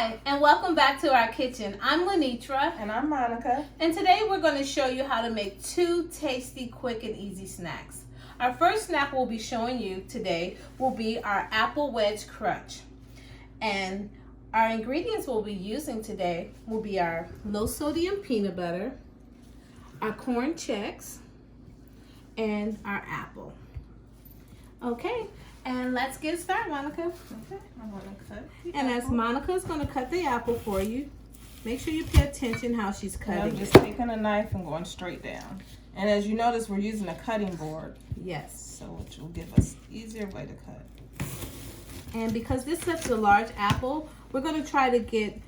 Hi, and welcome back to our kitchen. I'm Lenitra. And I'm Monica. And today we're going to show you how to make 2 tasty, quick, and easy snacks. Our first snack we'll be showing you today will be our Apple Wedge Crunch. And our ingredients we'll be using today will be our low sodium peanut butter, our corn Chex, and our apple. Okay, and let's get started, Monica. Okay, I'm gonna cut. And as Monica's going to cut the apple for you, make sure you pay attention how she's cutting. I'm just taking a knife and going straight down. And as you notice, we're using a cutting board. Yes. So which will give us easier way to cut. And because this is such a large apple, we're going to try to get,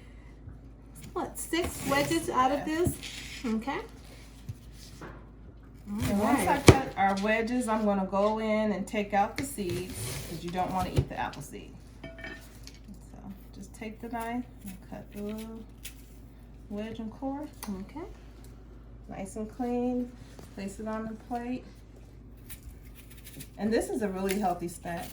6 wedges out of this? Okay. And once I cut our wedges, I'm going to go in and take out the seeds because you don't want to eat the apple seed. So just take the knife and cut the little wedge and core. Okay. Nice and clean. Place it on the plate. And this is a really healthy snack.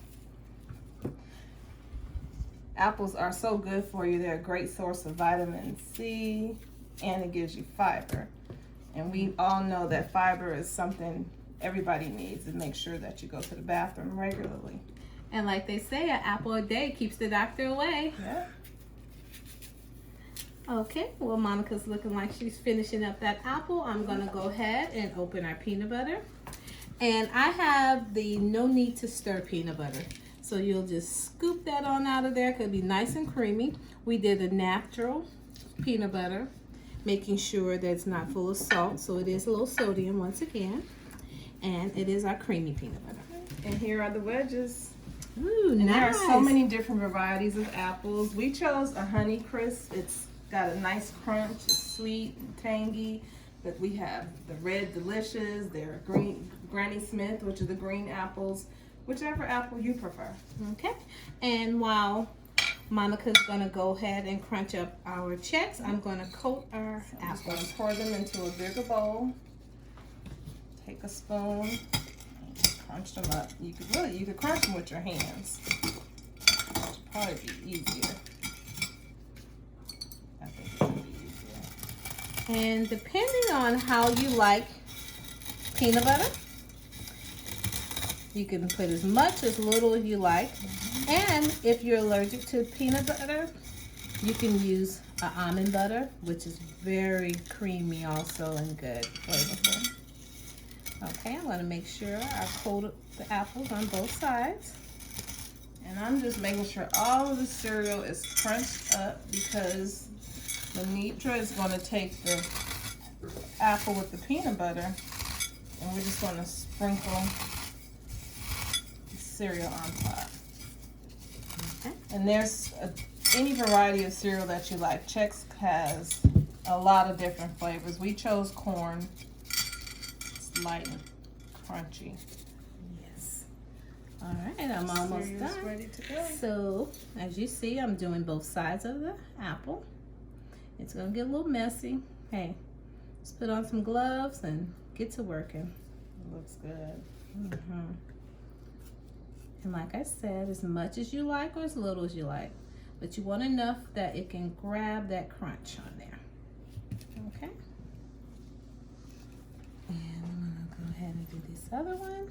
Apples are so good for you. They're a great source of vitamin C, and it gives you fiber. And we all know that fiber is something everybody needs, and make sure that you go to the bathroom regularly. And like they say, an apple a day keeps the doctor away. Yeah. Okay, well, Monica's looking like she's finishing up that apple. I'm going to go ahead and open our peanut butter. And I have the no need to stir peanut butter. So you'll just scoop that on out of there. It could be nice and creamy. We did a natural peanut butter, making sure that it's not full of salt. So it is a low sodium once again. And it is our creamy peanut butter. And here are the wedges. Ooh, And nice. there are so many different varieties of apples. We chose a Honey Crisp. It's got a nice crunch. It's sweet and tangy. But we have the Red Delicious. There are green Granny Smith, which are the green apples. Whichever apple you prefer. Okay, and while Monica's gonna go ahead and crunch up our Chex, I'm gonna coat our I'm just apples. going to pour them into a bigger bowl. Take a spoon, crunch them up. You could crunch them with your hands. It'll probably be easier. I think it's gonna be easier. And depending on how you like peanut butter, you can put as much as little as you like. And if you're allergic to peanut butter, you can use almond butter, which is very creamy also and good, flavorful. Okay, I'm going to make sure I coat the apples on both sides. And I'm just making sure all of the cereal is crunched up because Lenitra is going to take the apple with the peanut butter and we're just going to sprinkle the cereal on top. Okay. And there's any variety of cereal that you like. Chex has a lot of different flavors. We chose corn. It's light and crunchy. Yes. All right, I'm almost Cereal's done. ready to go. So, as you see, I'm doing both sides of the apple. It's gonna get a little messy. Hey, let's put on some gloves and get to working. It looks good. And like I said, as much as you like or as little as you like, but you want enough that it can grab that crunch on there. Okay. And I'm gonna go ahead and do this other one.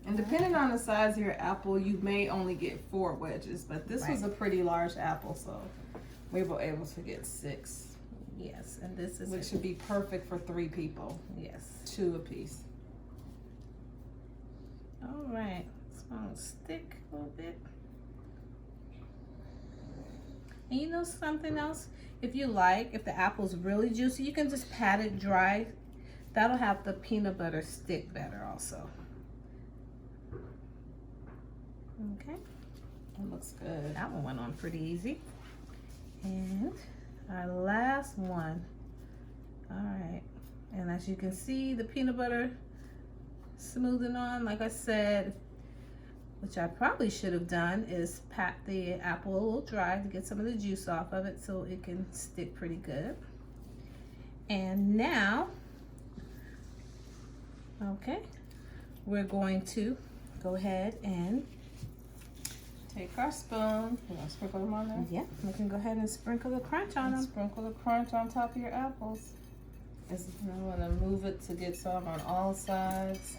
And depending on the size of your apple, you may only get 4 wedges, but this was a pretty large apple, so we were able to get 6. Yes, and this is Which should be perfect for 3 people. yes. 2 apiece. All right, it's gonna stick a little bit. And you know something else? If you like, if the apple's really juicy, you can just pat it dry. That'll have the peanut butter stick better also. Okay, It looks good. that one went on pretty easy. And our last one. All right, and as you can see, the peanut butter smoothing on. Like I said, which I probably should have done, is pat the apple a little dry to get some of the juice off of it so it can stick pretty good. And now, okay, we're going to go ahead and take our spoon. You want to sprinkle them on there? Yeah, we can go ahead and sprinkle the crunch on And them. sprinkle the crunch on top of your apples. And I'm going to move it to get some on all sides.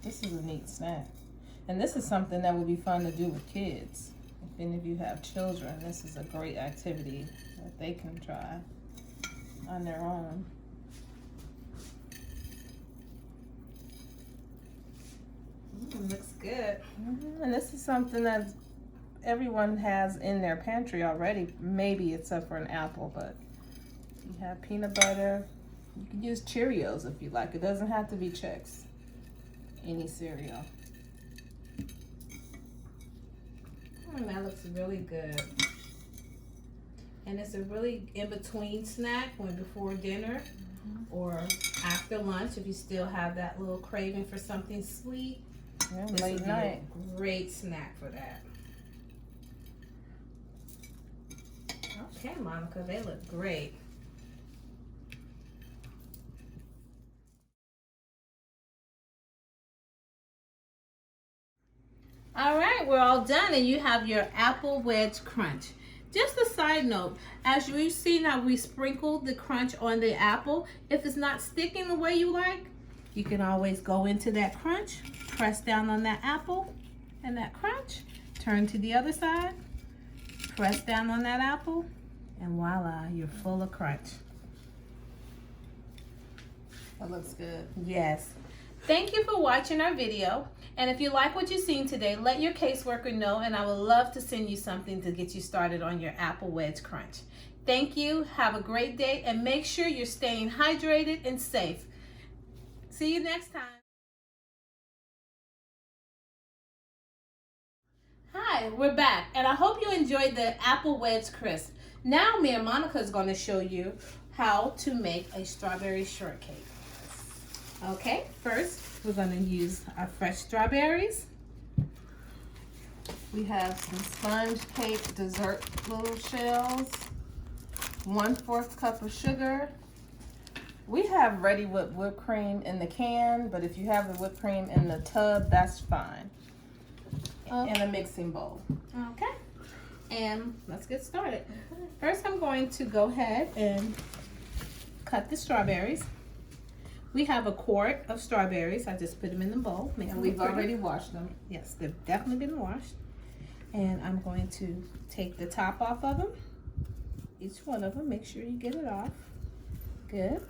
This is a neat snack. And this is something that would be fun to do with kids. If any of you have children, this is a great activity that they can try on their own. Looks good. And this is something that everyone has in their pantry already, maybe except for an apple, but you have peanut butter. You can use Cheerios if you like. It doesn't have to be Chex. Any cereal. And that looks really good. And it's a really in-between snack when before dinner or after lunch if you still have that little craving for something sweet. Yeah, This late would be night. a great snack for that. Okay, Monica, they look great. All right, we're all done, and you have your apple wedge crunch. Just a side note, as you see now, we sprinkled the crunch on the apple. If it's not sticking the way you like, you can always go into that crunch, press down on that apple and that crunch, turn to the other side, press down on that apple, and voila, you're full of crunch. That looks good. Yes. Thank you for watching our video. And if you like what you've seen today, let your caseworker know, and I would love to send you something to get you started on your apple wedge crunch. Thank you. Have a great day, and make sure you're staying hydrated and safe. See you next time. Hi, we're back, and I hope you enjoyed the apple wedge crisp. Now me and Monica is going to show you how to make a strawberry shortcake. Okay, first we're going to use our fresh strawberries. We have some sponge cake dessert little shells, 1/4 cup of sugar. We have ready whipped cream in the can, but if you have the whipped cream in the tub, that's fine. In a mixing bowl. Okay, and let's get started. First, I'm going to go ahead and cut the strawberries. We have a quart of strawberries. I just put them in the bowl. And we've already washed them. Yes, they've definitely been washed. And I'm going to take the top off of them. Each one of them, make sure you get it off. Good.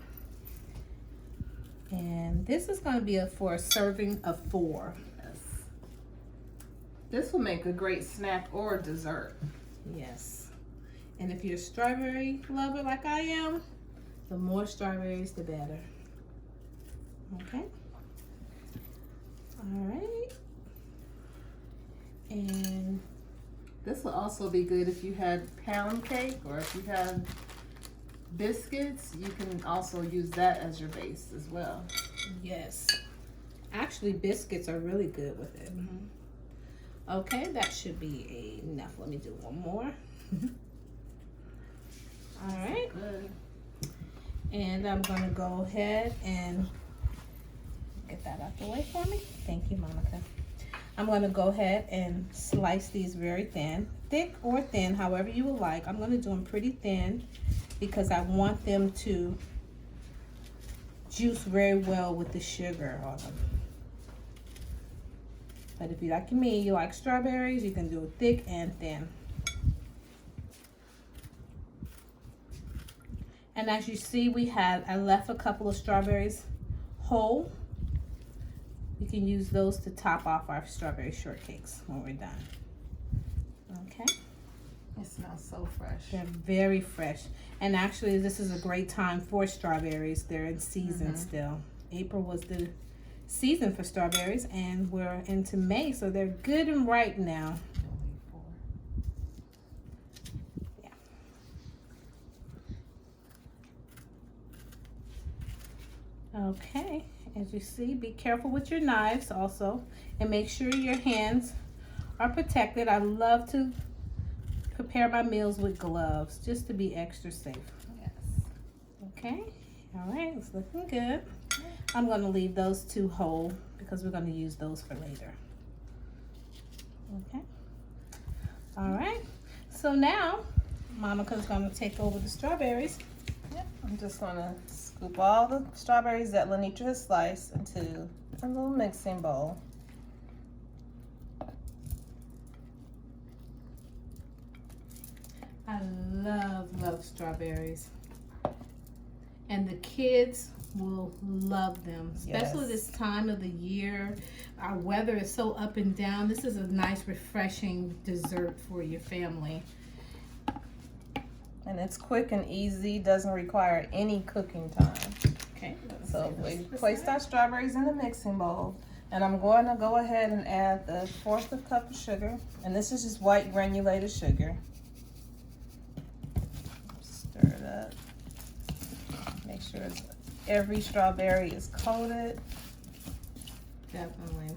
And this is going to be for a serving of 4. This will make a great snack or dessert. Yes. And if you're a strawberry lover like I am, the more strawberries, the better. Okay. All right. And this will also be good if you had pound cake or if you have biscuits. You can also use that as your base as well. yes, actually biscuits are really good with it. Okay, that should be enough. Let me do one more. All right. Good. And I'm gonna go ahead and get that out the way for me. Thank you, Monica. I'm gonna go ahead and slice these very thin, thick or thin, however you would like. I'm gonna do them pretty thin because I want them to juice very well with the sugar on them. But if you like me, you like strawberries, you can do it thick and thin. And as you see, I left a couple of strawberries whole. You can use those to top off our strawberry shortcakes when we're done. Okay, It smells so fresh. they're very fresh. And actually, this is a great time for strawberries. They're in season still. April was the season for strawberries, and we're into May, so they're good and ripe now. Okay, as you see, be careful with your knives also, and make sure your hands are protected. I love to prepare my meals with gloves just to be extra safe. Yes. Okay, all right, it's looking good. I'm gonna leave those 2 whole because we're going to use those for later. Okay. All right. So now Monica's going to take over the strawberries. Yep. I'm just going to scoop all the strawberries that Lenitra has sliced into a little mixing bowl. I love strawberries. And the kids will love them, especially Yes. this time of the year. Our weather is so up and down. This is a nice, refreshing dessert for your family. And it's quick and easy, doesn't require any cooking time. Okay. So we placed our strawberries in the mixing bowl, and I'm going to go ahead and add the 1/4 cup of sugar. And this is just white granulated sugar. Stir it up. Make sure every strawberry is coated. Definitely.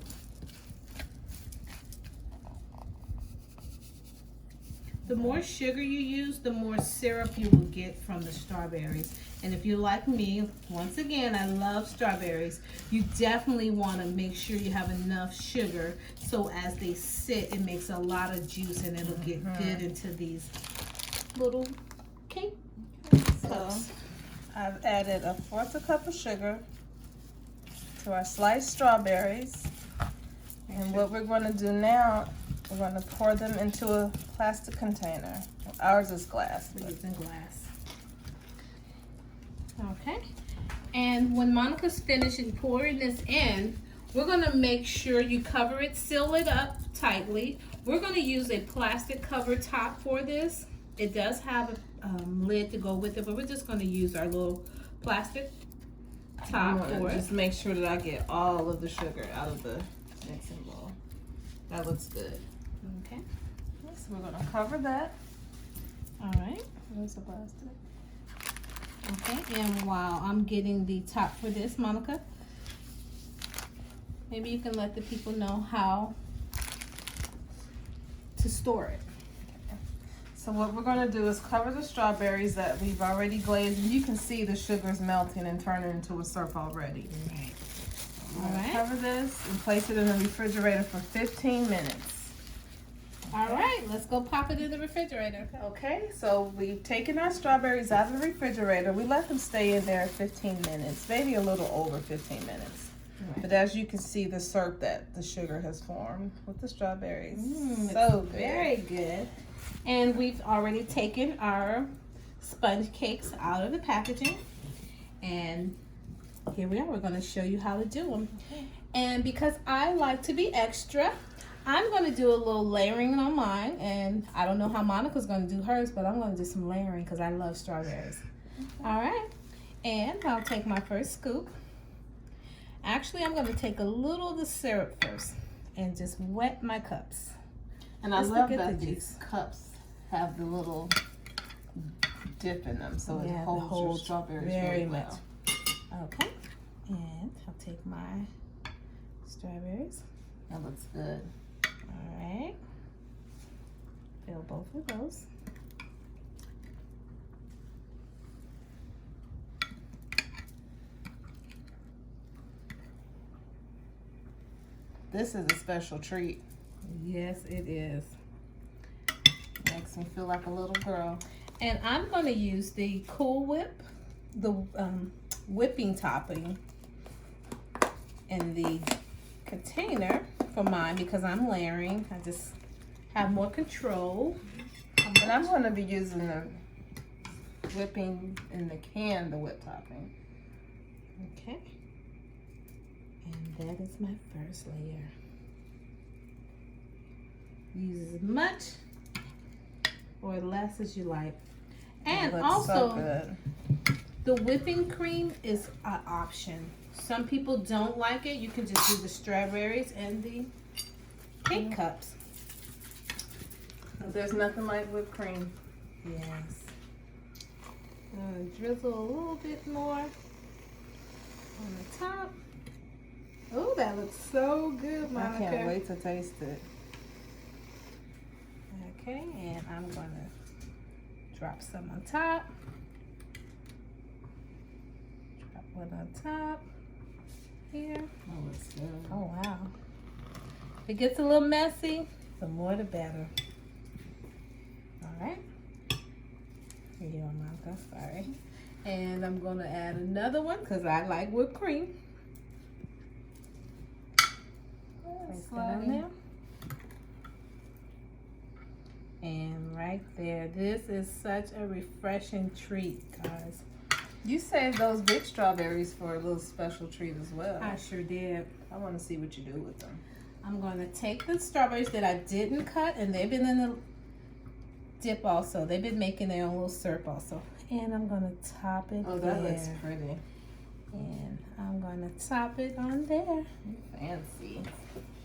The more sugar you use, the more syrup you will get from the strawberries. And if you're like me, once again, I love strawberries. You definitely want to make sure you have enough sugar so as they sit, it makes a lot of juice and it'll get good into these little cake So cups. I've added a 1/4 cup of sugar to our sliced strawberries. And what we're going to do now, we're going to pour them into a plastic container. Ours is glass. We're using glass. Okay. And when Monica's finishing pouring this in, we're going to make sure you cover it, seal it up tightly. We're going to use a plastic cover top for this. It does have a lid to go with it, but we're just going to use our little plastic top for it. Just make sure that I get all of the sugar out of the mixing bowl. That looks good. Okay. So we're going to cover that. All right. Where's the plastic? Okay. And while I'm getting the top for this, Monica, maybe you can let the people know how to store it. So what we're going to do is cover the strawberries that we've already glazed. And you can see the sugar's melting and turning into a syrup already. Right. All right. Cover this and place it in the refrigerator for 15 minutes. All right, let's go pop it in the refrigerator. Okay, so we've taken our strawberries out of the refrigerator. We let them stay in there 15 minutes, maybe a little over 15 minutes. Right. But as you can see, the syrup that the sugar has formed with the strawberries. So good. very good. And we've already taken our sponge cakes out of the packaging. And here we are. We're going to show you how to do them. And because I like to be extra, I'm going to do a little layering on mine. And I don't know how Monica's going to do hers, but I'm going to do some layering because I love strawberries. All right. And I'll take my first scoop. Actually, I'm going to take a little of the syrup first and just wet my cups. And I Just to love get that the these juice. cups have the little dip in them, so Yeah, it it holds your holds strawberries very really much. well. Okay. And I'll take my strawberries. That looks good. All right. Fill both of those. This is a special treat. Yes, it is. Makes me feel like a little girl. And I'm going to use the Cool Whip, the whipping topping in the container for mine because I'm layering. I just have more control. And I'm going to be using the whipping in the can, the whip topping. Okay. And that is my first layer. Use as much or less as you like. And It looks also, so good. the whipping cream is an option. Some people don't like it. You can just do the strawberries and the cake cups. There's nothing like whipped cream. Yes. Drizzle a little bit more on the top. Oh, that looks so good, Monica. I can't wait to taste it. Okay, and I'm gonna drop some on top. Drop one on top. here. That looks good. Oh wow. If it gets a little messy, the more the better. All right. Here you go, Monica. Sorry. And I'm going to add another one because I like whipped cream. Place that on there. And right there. This is such a refreshing treat, guys. You saved those big strawberries for a little special treat as well. I sure did. I want to see what you do with them. I'm going to take the strawberries that I didn't cut, and they've been in the dip also. They've been making their own little syrup also. And I'm going to top it Oh, there. that looks pretty. And I'm going to top it on there. Fancy.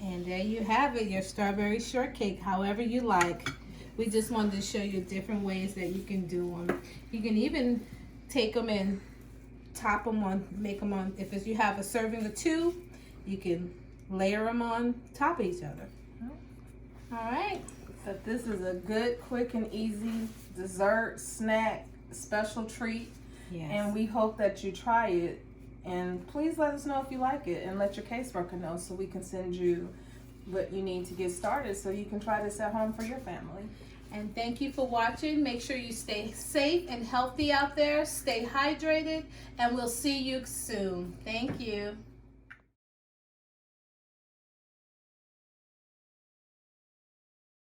And there you have it, your strawberry shortcake, however you like. We just wanted to show you different ways that you can do them. You can even take them and top them on, make them on, if you have a serving of 2, you can layer them on top of each other. All right. So this is a good, quick, and easy dessert, snack, special treat. Yes. And we hope that you try it. And please let us know if you like it, and let your caseworker know so we can send you what you need to get started so you can try this at home for your family. And thank you for watching. Make sure you stay safe and healthy out there. Stay hydrated, and we'll see you soon. Thank you.